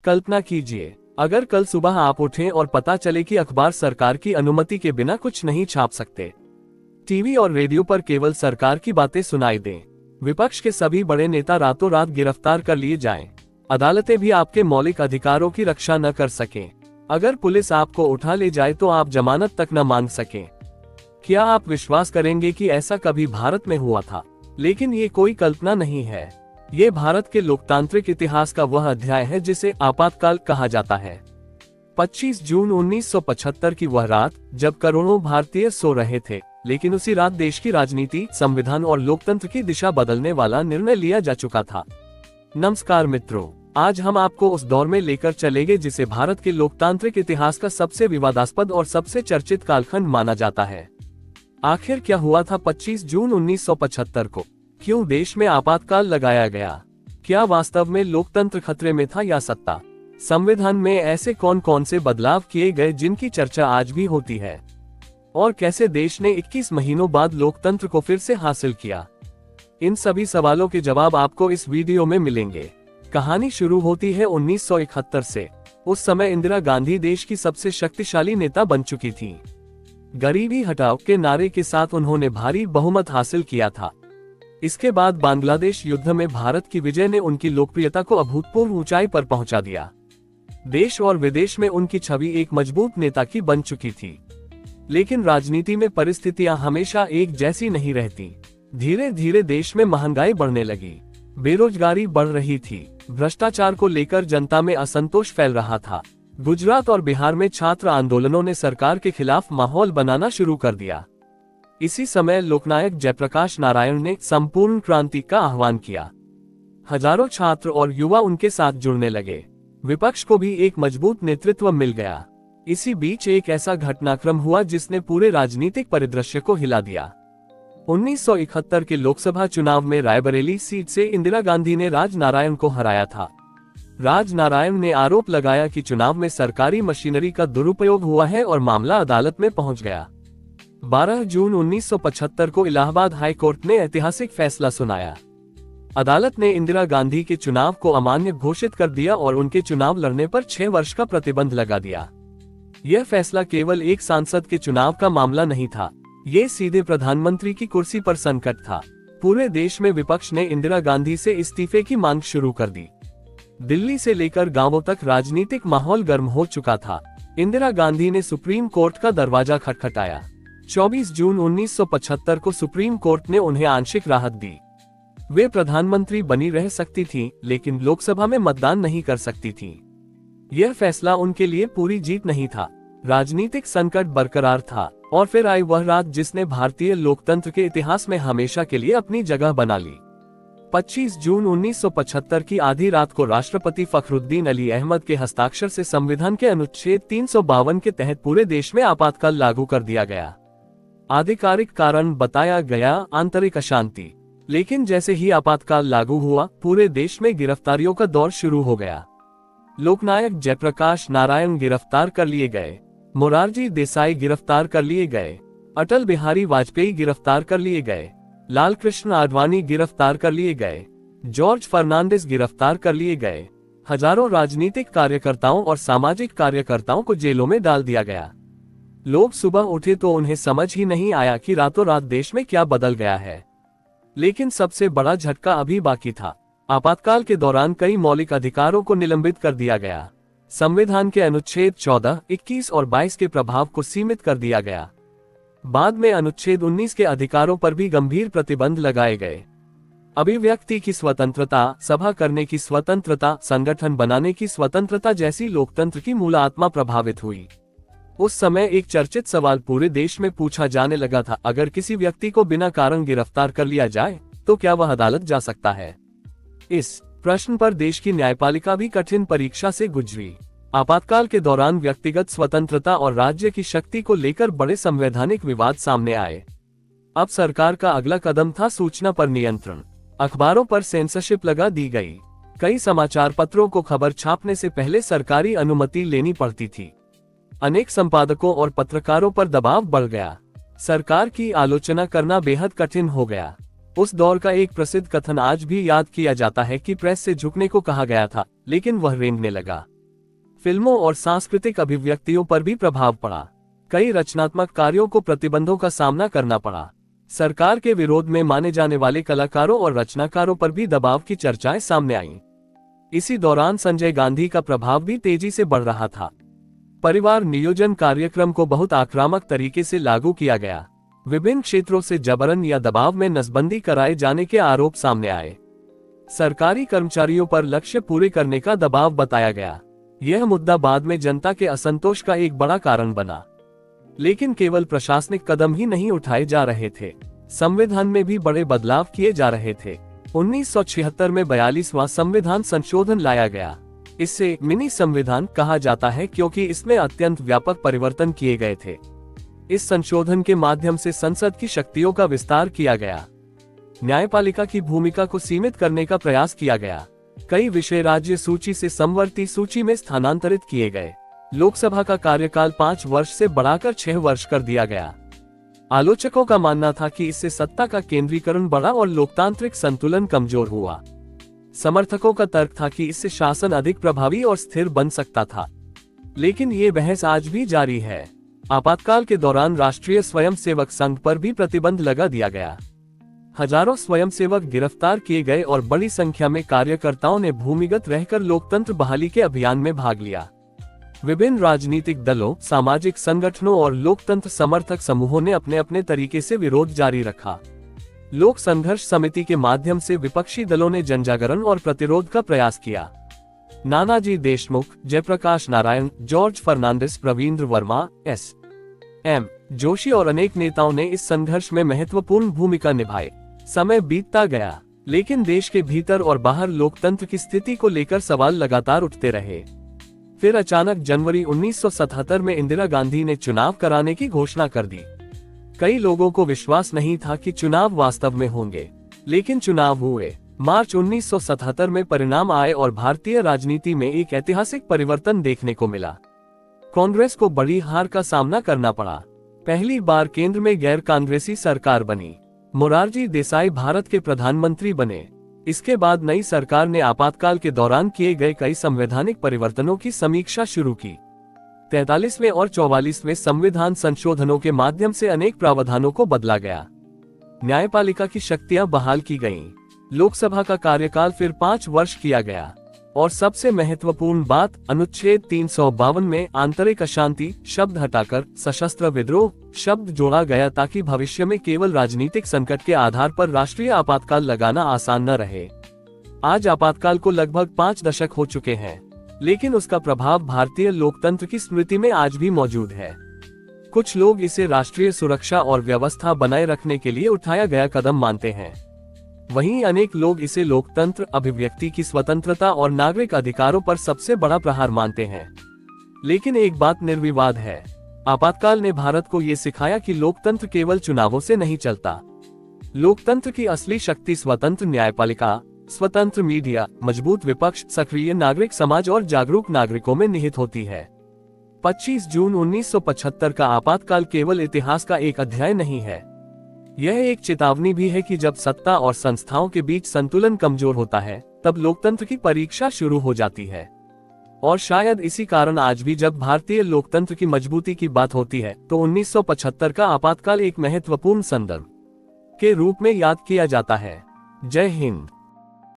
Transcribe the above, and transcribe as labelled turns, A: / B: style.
A: कल्पना कीजिए, अगर कल सुबह आप उठें और पता चले कि अखबार सरकार की अनुमति के बिना कुछ नहीं छाप सकते, टीवी और रेडियो पर केवल सरकार की बातें सुनाई दें, विपक्ष के सभी बड़े नेता रातों रात गिरफ्तार कर लिए जाएं, अदालतें भी आपके मौलिक अधिकारों की रक्षा न कर सकें, अगर पुलिस आपको उठा ले जाए तो आप जमानत तक न मांग सकें, क्या आप विश्वास करेंगे कि ऐसा कभी भारत में हुआ था? लेकिन ये कोई कल्पना नहीं है। ये भारत के लोकतांत्रिक इतिहास का वह अध्याय है जिसे आपातकाल कहा जाता है। 25 जून 1975 की वह रात, जब करोड़ों भारतीय सो रहे थे, लेकिन उसी रात देश की राजनीति, संविधान और लोकतंत्र की दिशा बदलने वाला निर्णय लिया जा चुका था। नमस्कार मित्रों, आज हम आपको उस दौर में लेकर चलेंगे जिसे भारत के लोकतांत्रिक इतिहास का सबसे विवादास्पद और सबसे चर्चित कालखंड माना जाता है। आखिर क्या हुआ था 25 जून 1975 को? क्यों देश में आपातकाल लगाया गया? क्या वास्तव में लोकतंत्र खतरे में था या सत्ता? संविधान में ऐसे कौन कौन से बदलाव किए गए जिनकी चर्चा आज भी होती है? और कैसे देश ने 21 महीनों बाद लोकतंत्र को फिर से हासिल किया? इन सभी सवालों के जवाब आपको इस वीडियो में मिलेंगे। कहानी शुरू होती है 1971 से। उस समय इंदिरा गांधी देश की सबसे शक्तिशाली नेता बन चुकी थी। गरीबी हटाओ के नारे के साथ उन्होंने भारी बहुमत हासिल किया था। इसके बाद बांग्लादेश युद्ध में भारत की विजय ने उनकी लोकप्रियता को अभूतपूर्व ऊंचाई पर पहुंचा दिया। देश और विदेश में उनकी छवि एक मजबूत नेता की बन चुकी थी। लेकिन राजनीति में परिस्थितियां हमेशा एक जैसी नहीं रहती। धीरे धीरे देश में महंगाई बढ़ने लगी, बेरोजगारी बढ़ रही थी, भ्रष्टाचार को लेकर जनता में असंतोष फैल रहा था। गुजरात और बिहार में छात्र आंदोलनों ने सरकार के खिलाफ माहौल बनाना शुरू कर दिया। इसी समय लोकनायक जयप्रकाश नारायण ने संपूर्ण क्रांति का आह्वान किया। हजारों छात्र और युवा उनके साथ जुड़ने लगे। विपक्ष को भी एक मजबूत नेतृत्व मिल गया। इसी बीच एक ऐसा घटनाक्रम हुआ जिसने पूरे राजनीतिक परिदृश्य को हिला दिया। 1971 के लोकसभा चुनाव में रायबरेली सीट से इंदिरा गांधी ने राजनारायण को हराया था। राजनारायण ने आरोप लगाया कि चुनाव में सरकारी मशीनरी का दुरुपयोग हुआ है और मामला अदालत में पहुंच गया। 12 जून 1975 को इलाहाबाद हाई कोर्ट ने ऐतिहासिक फैसला सुनाया। अदालत ने इंदिरा गांधी के चुनाव को अमान्य घोषित कर दिया और उनके चुनाव लड़ने पर 6 वर्ष का प्रतिबंध लगा दिया। यह फैसला केवल एक सांसद के चुनाव का मामला नहीं था, ये सीधे प्रधानमंत्री की कुर्सी पर संकट था। पूरे देश में विपक्ष ने इंदिरा गांधी से इस्तीफे की मांग शुरू कर दी। दिल्ली से लेकर गांवों तक राजनीतिक माहौल गर्म हो चुका था। इंदिरा गांधी ने सुप्रीम कोर्ट का दरवाजा खटखटाया। 24 जून 1975 को सुप्रीम कोर्ट ने उन्हें आंशिक राहत दी। वे प्रधानमंत्री बनी रह सकती थीं, लेकिन लोकसभा में मतदान नहीं कर सकती थीं। यह फैसला उनके लिए पूरी जीत नहीं था। राजनीतिक संकट बरकरार था और फिर आई वह रात जिसने भारतीय लोकतंत्र के इतिहास में हमेशा के लिए अपनी जगह बना ली। 25 जून 1975 की आधी रात को राष्ट्रपति फखरुद्दीन अली अहमद के हस्ताक्षर से संविधान के अनुच्छेद 352 के तहत पूरे देश में आपातकाल लागू कर दिया गया। आधिकारिक कारण बताया गया आंतरिक अशांति। लेकिन जैसे ही आपातकाल लागू हुआ, पूरे देश में गिरफ्तारियों का दौर शुरू हो गया। लोकनायक जयप्रकाश नारायण गिरफ्तार कर लिए गए, मोरारजी देसाई गिरफ्तार कर लिए गए, अटल बिहारी वाजपेयी गिरफ्तार कर लिए गए, लाल कृष्ण आडवाणी गिरफ्तार कर लिए गए, जॉर्ज फर्नांडिस गिरफ्तार कर लिए गए। हजारों राजनीतिक कार्यकर्ताओं और सामाजिक कार्यकर्ताओं को जेलों में डाल दिया गया। लोग सुबह उठे तो उन्हें समझ ही नहीं आया कि रातों रात देश में क्या बदल गया है। लेकिन सबसे बड़ा झटका अभी बाकी था। आपातकाल के दौरान कई मौलिक अधिकारों को निलंबित कर दिया गया। संविधान के अनुच्छेद 14, 21 और 22 के प्रभाव को सीमित कर दिया गया। बाद में अनुच्छेद 19 के अधिकारों पर भी गंभीर प्रतिबंध लगाए गए। अभिव्यक्ति की स्वतंत्रता, सभा करने की स्वतंत्रता, संगठन बनाने की स्वतंत्रता जैसी लोकतंत्र की मूल आत्मा प्रभावित हुई। उस समय एक चर्चित सवाल पूरे देश में पूछा जाने लगा था, अगर किसी व्यक्ति को बिना कारण गिरफ्तार कर लिया जाए तो क्या वह अदालत जा सकता है? इस प्रश्न पर देश की न्यायपालिका भी कठिन परीक्षा से गुजरी। आपातकाल के दौरान व्यक्तिगत स्वतंत्रता और राज्य की शक्ति को लेकर बड़े संवैधानिक विवाद सामने आए। अब सरकार का अगला कदम था सूचना पर नियंत्रण। अखबारों पर सेंसरशिप लगा दी गई। कई समाचार पत्रों को खबर छापने से पहले सरकारी अनुमति लेनी पड़ती थी। अनेक संपादकों और पत्रकारों पर दबाव बढ़ गया। सरकार की आलोचना करना बेहद कठिन हो गया। उस दौर का एक प्रसिद्ध कथन आज भी याद किया जाता है कि प्रेस से झुकने को कहा गया था, लेकिन वह रेंगने लगा। फिल्मों और सांस्कृतिक अभिव्यक्तियों पर भी प्रभाव पड़ा। कई रचनात्मक कार्यों को प्रतिबंधों का सामना करना पड़ा। सरकार के विरोध में माने जाने वाले कलाकारों और रचनाकारों पर भी दबाव की चर्चाएं सामने आईं। इसी दौरान संजय गांधी का प्रभाव भी तेजी से बढ़ रहा था। परिवार नियोजन कार्यक्रम को बहुत आक्रामक तरीके से लागू किया गया। विभिन्न क्षेत्रों से जबरन या दबाव में नसबंदी कराए जाने के आरोप सामने आए। सरकारी कर्मचारियों पर लक्ष्य पूरे करने का दबाव बताया गया। यह मुद्दा बाद में जनता के असंतोष का एक बड़ा कारण बना। लेकिन केवल प्रशासनिक कदम ही नहीं उठाए जा रहे थे, संविधान में भी बड़े बदलाव किए जा रहे थे। 1976 में 42वां संविधान संशोधन लाया गया। इससे मिनी संविधान कहा जाता है क्योंकि इसमें अत्यंत व्यापक परिवर्तन किए गए थे। इस संशोधन के माध्यम से संसद की शक्तियों का विस्तार किया गया। न्यायपालिका की भूमिका को सीमित करने का प्रयास किया गया। कई विषय राज्य सूची से समवर्ती सूची में स्थानांतरित किए गए। लोकसभा का कार्यकाल 5 वर्ष से बढ़ाकर 6 वर्ष कर दिया गया। आलोचकों का मानना था कि इससे सत्ता का केंद्रीकरण बढ़ा और लोकतांत्रिक संतुलन कमजोर हुआ। समर्थकों का तर्क था कि इससे शासन अधिक प्रभावी और स्थिर बन सकता था। लेकिन ये बहस आज भी जारी है। आपातकाल के दौरान राष्ट्रीय स्वयंसेवक संघ पर भी प्रतिबंध लगा दिया गया। हजारों स्वयंसेवक गिरफ्तार किए गए और बड़ी संख्या में कार्यकर्ताओं ने भूमिगत रहकर लोकतंत्र बहाली के अभियान में भाग लिया। विभिन्न राजनीतिक दलों, सामाजिक संगठनों और लोकतंत्र समर्थक समूहों ने अपने अपने तरीके से विरोध जारी रखा। लोक संघर्ष समिति के माध्यम से विपक्षी दलों ने जनजागरण और प्रतिरोध का प्रयास किया। Nanaji Deshmukh, Jayaprakash Narayan, George Fernandes, Ravindra Verma, SM. जोशी और अनेक नेताओं ने इस संघर्ष में महत्वपूर्ण भूमिका निभाई। समय बीतता गया, लेकिन देश के भीतर और बाहर लोकतंत्र की स्थिति को लेकर सवाल लगातार उठते रहे। फिर अचानक जनवरी 1977 में इंदिरा गांधी ने चुनाव कराने की घोषणा कर दी। कई लोगों को विश्वास नहीं था कि चुनाव वास्तव में होंगे, लेकिन चुनाव हुए। मार्च 1977 में परिणाम आए और भारतीय राजनीति में एक ऐतिहासिक परिवर्तन देखने को मिला। कांग्रेस को बड़ी हार का सामना करना पड़ा। पहली बार केंद्र में गैर कांग्रेसी सरकार बनी। मोरारजी देसाई भारत के प्रधानमंत्री बने। इसके बाद नई सरकार ने आपातकाल के दौरान किए गए कई संवैधानिक परिवर्तनों की समीक्षा शुरू की। 43वें और 44वें संविधान संशोधनों के माध्यम से अनेक प्रावधानों को बदला गया। न्यायपालिका की शक्तियां बहाल की गईं। लोकसभा का कार्यकाल फिर 5 वर्ष किया गया। और सबसे महत्वपूर्ण बात, अनुच्छेद 352 में आंतरिक अशांति शब्द हटाकर सशस्त्र विद्रोह शब्द जोड़ा गया ताकि भविष्य में केवल राजनीतिक संकट के आधार पर राष्ट्रीय आपातकाल लगाना आसान न रहे। आज आपातकाल को लगभग 5 दशक हो चुके हैं, लेकिन उसका प्रभाव भारतीय लोकतंत्र की स्मृति में आज भी मौजूद है। कुछ लोग इसे राष्ट्रीय सुरक्षा और व्यवस्था बनाए रखने के लिए उठाया गया कदम मानते हैं। वहीं अनेक लोग इसे लोकतंत्र, अभिव्यक्ति की स्वतंत्रता और नागरिक अधिकारों पर सबसे बड़ा प्रहार मानते हैं। लेकिन एक बात निर्विवाद है, आपातकाल ने भारत को ये सिखाया कि लोकतंत्र केवल चुनावों से नहीं चलता। लोकतंत्र की असली शक्ति स्वतंत्र न्यायपालिका, स्वतंत्र मीडिया, मजबूत विपक्ष, सक्रिय नागरिक समाज और जागरूक नागरिकों में निहित होती है। 25 जून 1975 का आपातकाल केवल इतिहास का एक अध्याय नहीं है, यह एक चेतावनी भी है कि जब सत्ता और संस्थाओं के बीच संतुलन कमजोर होता है, तब लोकतंत्र की परीक्षा शुरू हो जाती है। और शायद इसी कारण आज भी जब भारतीय लोकतंत्र की मजबूती की बात होती है, तो 1975 का आपातकाल एक महत्वपूर्ण संदर्भ के रूप में याद किया जाता है। जय हिंद।